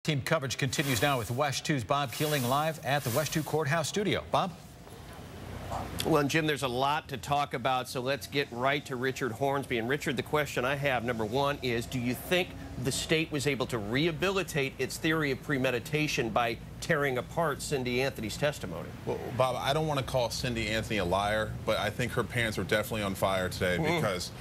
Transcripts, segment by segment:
Team coverage continues now with WESH 2's Bob Keeling live at the WESH 2 Courthouse studio. Bob? Well, and Jim, there's a lot to talk about, so let's get right to Richard Hornsby. And Richard, the question I have, number one, is do you think the state was able to rehabilitate its theory of premeditation by tearing apart Cindy Anthony's testimony? Well, Bob, I don't want to call Cindy Anthony a liar, but I think her pants are definitely on fire today because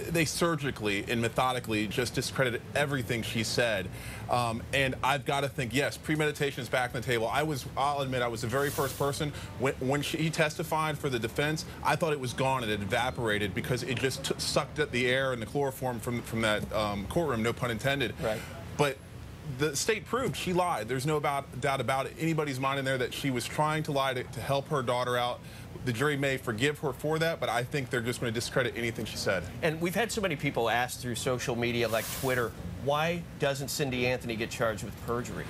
they surgically and methodically just discredited everything she said. And I've got to think, yes, premeditation is back on the table. I'll admit, I was the very first person. When he testified for the defense, I thought it was gone. It had evaporated because it just sucked at the air and the chloroform from that courtroom, no pun intended. Right. But the state proved she lied. There's no doubt about it. Anybody's mind in there that she was trying to lie to help her daughter out. The jury may forgive her for that, but I think they're just going to discredit anything she said. And we've had so many people ask through social media like Twitter, why doesn't Cindy Anthony get charged with perjury?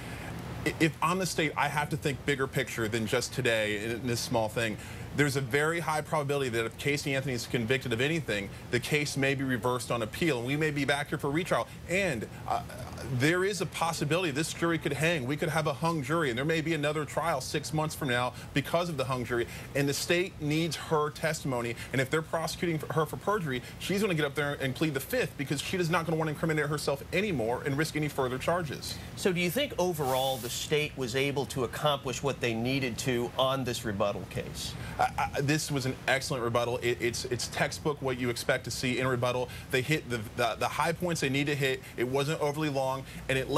If I'm the state, I have to think bigger picture than just today in this small thing. There's a very high probability that if Casey Anthony is convicted of anything, the case may be reversed on appeal, and we may be back here for retrial. And there is a possibility this jury could hang. We could have a hung jury, and there may be another trial 6 months from now because of the hung jury. And the state needs her testimony. And if they're prosecuting her for perjury, she's going to get up there and plead the fifth because she is not going to want to incriminate herself anymore and risk any further charges. So do you think overall the state was able to accomplish what they needed to on this rebuttal case? This was an excellent rebuttal. It's textbook what you expect to see in a rebuttal. They hit the high points they need to hit. It wasn't overly long, and it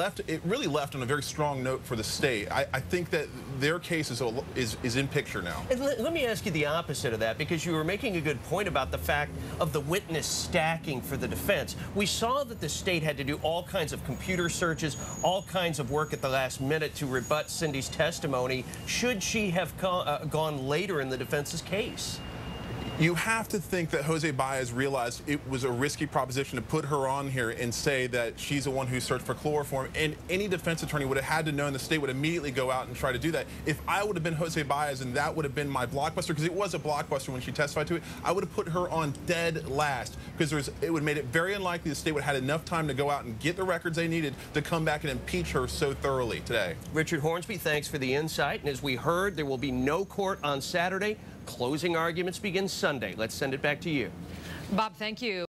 really left on a very strong note for the state. I think that their case is in picture now. And let me ask you the opposite of that, because you were making a good point about the fact of the witness stacking for the defense. We saw that the state had to do all kinds of computer searches, all kinds of work at the last minute to rebut Cindy's testimony. Should she have gone later in the defense's case? You have to think that Jose Baez realized it was a risky proposition to put her on here and say that she's the one who searched for chloroform, and any defense attorney would have had to know, and the state would immediately go out and try to do that. If I would have been Jose Baez and that would have been my blockbuster, because it was a blockbuster when she testified to it, I would have put her on dead last, because it would have made it very unlikely the state would have had enough time to go out and get the records they needed to come back and impeach her so thoroughly today. Richard Hornsby, thanks for the insight. And as we heard, there will be no court on Saturday. Closing arguments begin Sunday. Let's send it back to you. Bob, thank you.